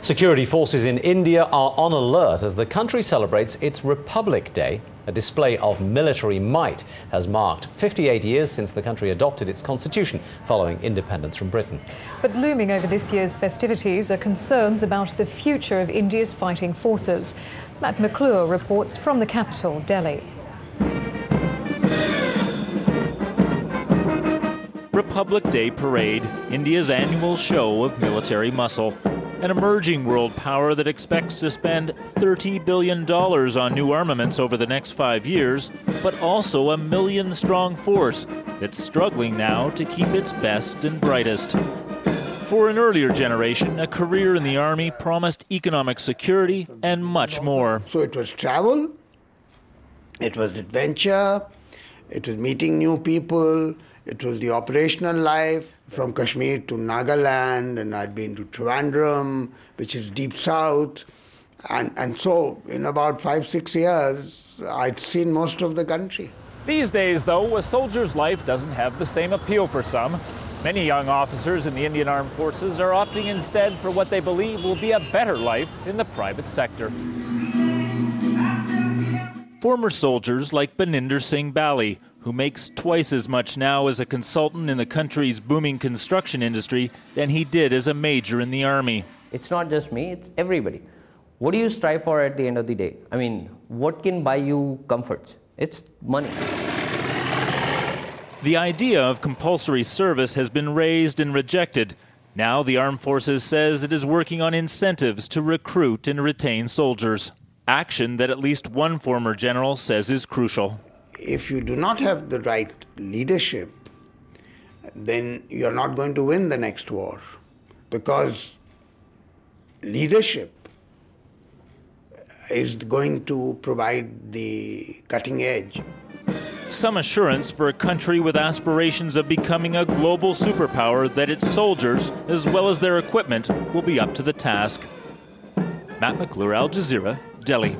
Security forces in India are on alert as the country celebrates its Republic Day. A display of military might has marked 58 years since the country adopted its constitution following independence from Britain. But looming over this year's festivities are concerns about the future of India's fighting forces. McClure reports from the capital, Delhi. Republic Day Parade, India's annual show of military muscle. An emerging world power that expects to spend $30 billion on new armaments over the next 5 years, but also a million-strong force that's struggling now to keep its best and brightest. For an earlier generation, a career in the Army promised economic security and much more. So it was travel, it was adventure, it was meeting new people, it was the operational life from Kashmir to Nagaland, and I'd been to Trivandrum, which is deep south. And so in about 5-6 years, I'd seen most of the country. These days, though, a soldier's life doesn't have the same appeal for some. Many young officers in the Indian Armed Forces are opting instead for what they believe will be a better life in the private sector. Former soldiers like Baninder Singh Bali, who makes twice as much now as a consultant in the country's booming construction industry than he did as a major in the Army. It's not just me, it's everybody. What do you strive for at the end of the day? I mean, what can buy you comforts? It's money. The idea of compulsory service has been raised and rejected. Now the Armed Forces says it is working on incentives to recruit and retain soldiers. Action that at least one former general says is crucial. If you do not have the right leadership, then you're not going to win the next war, because leadership is going to provide the cutting edge. Some assurance for a country with aspirations of becoming a global superpower that its soldiers, as well as their equipment, will be up to the task. McClure, Al Jazeera, Delhi.